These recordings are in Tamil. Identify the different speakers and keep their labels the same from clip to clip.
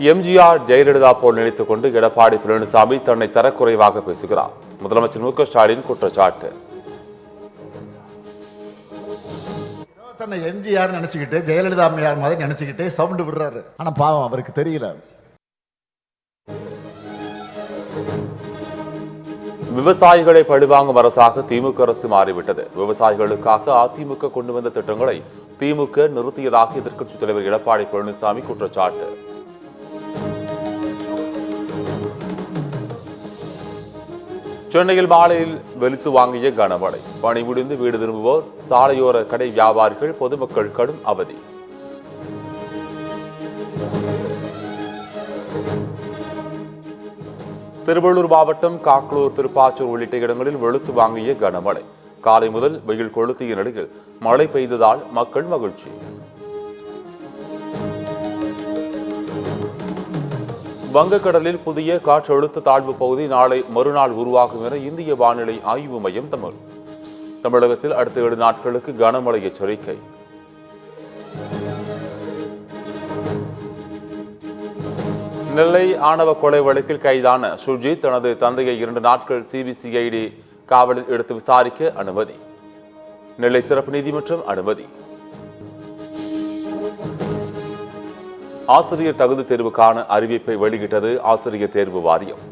Speaker 1: எம்ஜிஆர் ஜெயலலிதா போல் நினைத்துக் கொண்டு எடப்பாடி பழனிசாமி தன்னை தரக்குறைவாக பேசுகிறார். முதலமைச்சர் மு க ஸ்டாலின் குற்றச்சாட்டு.
Speaker 2: தன்னை எம்ஜிஆர் நினைச்சுக்கிட்டு ஜெயலலிதா அம்மையார் மாதிரி நினைச்சுக்கிட்டு சவுண்ட் விடுறாரு. ஆனா பாவம் அவருக்கு தெரியல.
Speaker 1: விவசாயிகளை பழிவாங்கும் அரசாக திமுக அரசு மாறிவிட்டது. விவசாயிகளுக்காக அதிமுக கொண்டு வந்த திட்டங்களை திமுக நிறுத்தியதாக எதிர்க்கட்சித் தலைவர் எடப்பாடி பழனிசாமி குற்றச்சாட்டு. சென்னையில் மாலையில் வெளுத்து வாங்கிய கனமழை. பணி முடிந்து வீடு திரும்புவோர், சாலையோர கடை வியாபாரிகள், பொதுமக்கள் கடும் அவதி. திருவள்ளூர் மாவட்டம் காக்களூர், திருப்பாச்சூர் உள்ளிட்ட இடங்களில் வெளுத்து வாங்கிய கனமழை. காலை முதல் வெயில் கொளுத்திய நிலையில் மழை பெய்ததால் மக்கள் மகிழ்ச்சி. வங்கக்கடலில் புதிய காற்றழுத்த தாழ்வு பகுதி நாளை மறுநாள் உருவாகும் என இந்திய வானிலை ஆய்வு மையம் தமிழகத்தில் அடுத்த 7 நாட்களுக்கு கனமழை எச்சரிக்கை. நெல்லை ஆணவ கொலை வழக்கில் கைதான சுர்ஜித் தனது தந்தையை 2 நாட்கள் சிபிசிஐடி காவலில் எடுத்து விசாரிக்க அனுமதி. நெல்லை சிறப்பு நீதிமன்றம் அனுமதி. ஆசிரியர் தகுதி தேர்வுக்கான அறிவிப்பை வெளியிட்டது ஆசிரியர் தேர்வு வாரியம்.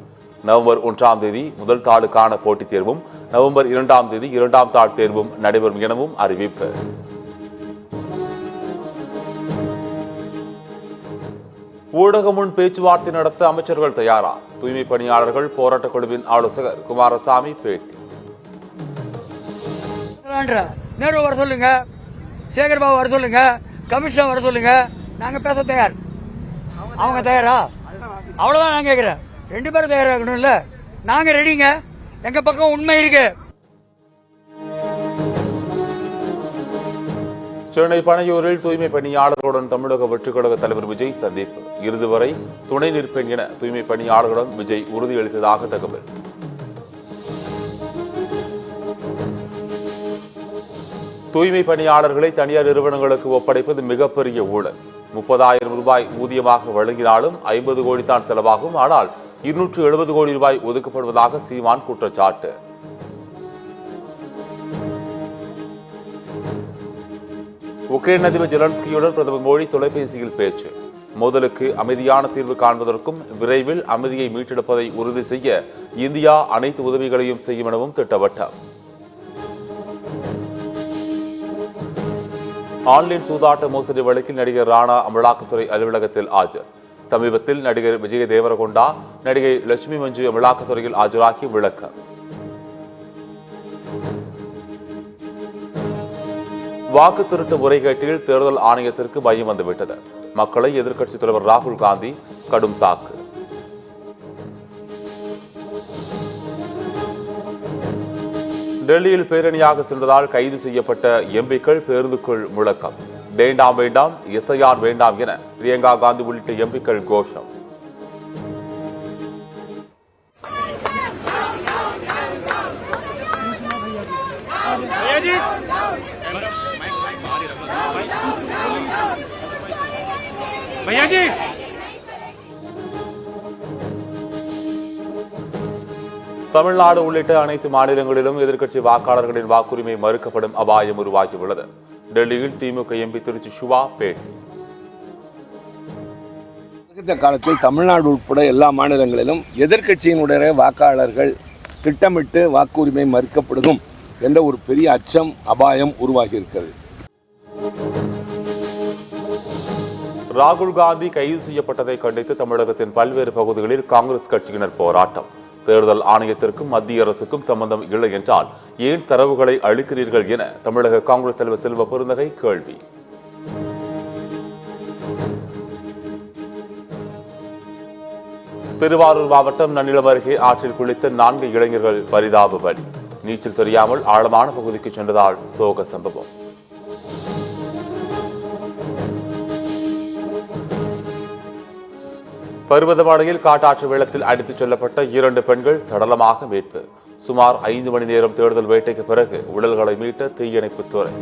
Speaker 1: நவம்பர் 1ஆம் தேதி முதல் தாளுக்கான போட்டித் தேர்வும், நவம்பர் 2ஆம் தேதி 2ஆம் தாள் தேர்வும் நடைபெறும் எனவும் அறிவிப்பு. ஊடகம் முன் பேச்சுவார்த்தை நடத்த அமைச்சர்கள் தயாரா? தூய்மை பணியாளர்கள் போராட்டக் குழுவின் ஆலோசகர் குமாரசாமி பேட்டி.
Speaker 3: நேரு வர சொல்லுங்க, சேகர்பாபு வர சொல்லுங்க, கமிஷனர் வர சொல்லுங்க, நாங்க பேச தயார். அவங்க தயாரா? அவ்வளவுதான் நான் கேட்கிறேன். 2 பேரும் தயாரா இருக்கணும்ல. நாங்க ரெடிங்க. எங்க பக்கம் உண்மை இருக்கு.
Speaker 1: சென்னை பனையூரில் தூய்மை பணியாளர்களுடன் தமிழக வெற்றிக் கழக தலைவர் விஜய் சந்திப்பு. இறுதி வரை துணை நிற்பேன் என தூய்மை பணியாளர்களுடன் விஜய் உறுதியளித்ததாக தகவல். தூய்மை பணியாளர்களை தனியார் நிறுவனங்களுக்கு ஒப்படைப்பது மிகப்பெரிய ஊழல். 30,000 ரூபாய் ஊதியமாக வழங்கினாலும் 50 கோடி தான் செலவாகும். ஆனால் 270 கோடி ரூபாய் ஒதுக்கப்படுவதாக சீமான் குற்றச்சாட்டு. உக்ரைன் அதிபர் ஜெலன்ஸ்கியுடன் பிரதமர் மோடி தொலைபேசியில் பேச்சு. மோதலுக்கு அமைதியான தீர்வு காண்பதற்கும் விரைவில் அமைதியை மீட்டெடுப்பதை உறுதி செய்ய இந்தியா அனைத்து உதவிகளையும் செய்யும் எனவும் திட்டவட்டம். ஆன்லைன் சூதாட்ட மோசடி வழக்கில் நடிகர் ராணா அமலாக்கத்துறை அலுவலகத்தில் ஆஜர். சமீபத்தில் நடிகர் விஜய தேவரகொண்டா, நடிகை லட்சுமி மஞ்சு அமலாக்கத்துறையில் ஆஜராகி விளக்கம். வாக்கு திருட்டு முறைகேட்டில் தேர்தல் ஆணையத்திற்கு பயம் வந்துவிட்டது. மக்களை எதிர்க்கட்சித் தலைவர் ராகுல் காந்தி கடும் தாக்கு. டெல்லியில் பேரணியாக சென்றதால் கைது செய்யப்பட்ட எம்பிக்கள் பேருந்துக்குள் முழக்கம். வேண்டாம் வேண்டாம், எஸ்ஐஆர் வேண்டாம் என பிரியங்கா காந்தி உள்ளிட்ட எம்பிக்கள் கோஷம். தமிழ்நாடு உள்ளிட்ட அனைத்து மாநிலங்களிலும் எதிர்க்கட்சி வாக்காளர்களின் வாக்குரிமை மறுக்கப்படும் அபாயம் உருவாகியுள்ளது. டெல்லியில் திமுக எம்பி திருச்சி சிவா பேட்டி.
Speaker 4: காலத்தில் தமிழ்நாடு உட்பட எல்லா மாநிலங்களிலும் எதிர்க்கட்சியினுடைய வாக்காளர்கள் திட்டமிட்டு வாக்குரிமை மறுக்கப்படுகும் என்ற ஒரு பெரிய அச்சம், அபாயம் உருவாகி இருக்கிறது.
Speaker 1: ராகுல் காந்தி கைது செய்யப்பட்டதை கண்டித்து தமிழகத்தின் பல்வேறு பகுதிகளில் காங்கிரஸ் கட்சியினர் போராட்டம். தேர்தல் ஆணையத்திற்கும் மத்திய அரசுக்கும் சம்பந்தம் இல்லை என்றால் ஏன் தரவுகளை அளிக்கிறீர்கள் என தமிழக காங்கிரஸ் தலைவர் செல்வ பெருந்தகை கேள்வி. திருவாரூர் மாவட்டம் நன்னிலம் அருகே ஆற்றில் குளித்த 4 இளைஞர்கள் பரிதாப பலி. நீச்சல் தெரியாமல் ஆழமான பகுதிக்கு சென்றதால் சோக சம்பவம். பருவதமழையில் காட்டாற்று வெள்ளத்தில் அடித்துச் செல்லப்பட்ட 2 பெண்கள் சடலமாக மீட்பு. சுமார் 5 மணி நேரம் தேடுதல் வேட்டைக்கு பிறகு உடல்களை மீட்ட தீயணைப்புத் துறை.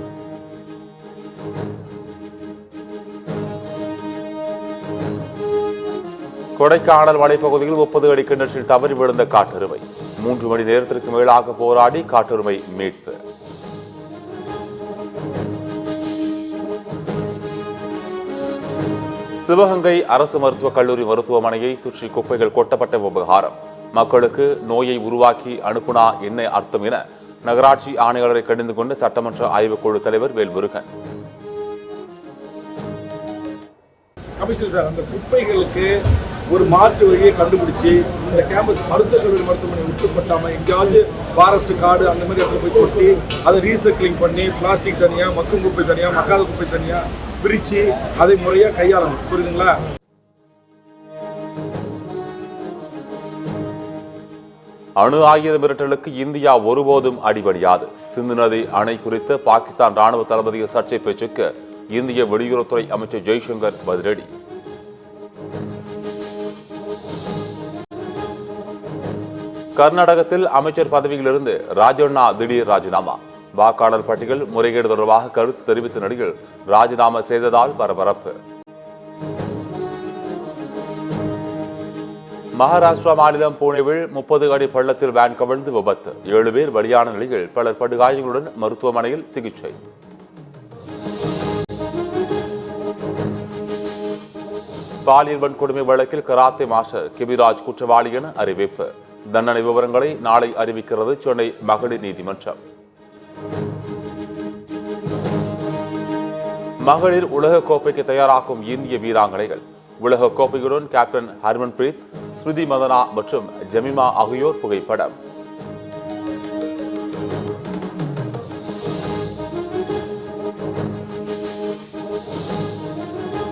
Speaker 1: கொடைக்கானல் மலைப்பகுதியில் 30 அடி கிணற்றில் தவறி விழுந்த காட்டெருமை 3 மணி நேரத்திற்கு மேலாக போராடி காட்டெருமை மீட்பு. சிவகங்கை அரசு மருத்துவக் கல்லூரி மருத்துவமனையை சுற்றி குப்பைகள் கொட்டப்பட்ட விவகாரம். மக்களுக்கு நோயை உருவாக்கி அனுப்புனா என்ன அர்த்தம் என நகராட்சி ஆணையாளரை கடிந்து கொண்ட சட்டமன்ற ஆய்வுக்குழு தலைவர் வேல்முருகன்.
Speaker 5: கமிஷனர் சார், அந்த குப்பைகளுக்கு ஒரு மாற்று வழியை கண்டுபிடிச்சி இந்த கேம்பஸ் மருத்துவக் கல்லூரி மருத்துவமனை விட்டுப்பட்டாமல் எங்கேயாச்சும் ஃபாரஸ்ட் காடு அந்த மாதிரி இடத்துல போய் கொட்டி அதை ரீசைக்கிளிங் பண்ணி பிளாஸ்டிக் தனியாக, மக்கும் குப்பை தனியாக, மக்காத குப்பை தனியாக பிரித்து அதை முறையாக கையாளணும். புரியுதுங்களா?
Speaker 1: அணு ஆயுத மிரட்டலுக்கு இந்தியா ஒருபோதும் அடிபணியாது. சிந்து நதி அணை குறித்த பாகிஸ்தான் ராணுவ தளபதியின் சர்ச்சை பேச்சுக்கு இந்திய வெளியுறவுத்துறை அமைச்சர் ஜெய்சங்கர் பதிலடி. கர்நாடகத்தில் அமைச்சர் பதவியிலிருந்து ராஜண்ணா திடீர் ராஜினாமா. வாக்காளர் பட்டியல் முறைகேடு தொடர்பாக கருத்து தெரிவித்த நிலையில் ராஜினாமா செய்ததால் பரபரப்பு. மகாராஷ்டிரா மாநிலம் புனேவில் 30 அடி பள்ளத்தில் வேன் கவிழ்ந்து விபத்து. 7 பேர் பலியான நிலையில் பலர் படுகாயங்களுடன் மருத்துவமனையில் சிகிச்சை. பாலியல் வன்கொடுமை வழக்கில் கராத்தே மாஸ்டர் கிபிராஜ் குற்றவாளி என அறிவிப்பு. தண்டனை விவரங்களை நாளை அறிவிக்கிறது சென்னை மகளிர் நீதிமன்றம். மகளிர் உலகக்கோப்பைக்கு தயாராகும் இந்திய வீராங்கனைகள். உலகக்கோப்பையுடன் கேப்டன் ஹர்மன்பிரீத், ஸ்மிருதி மந்தனா மற்றும் ஜமீமா ஆகியோர் புகைப்படம்.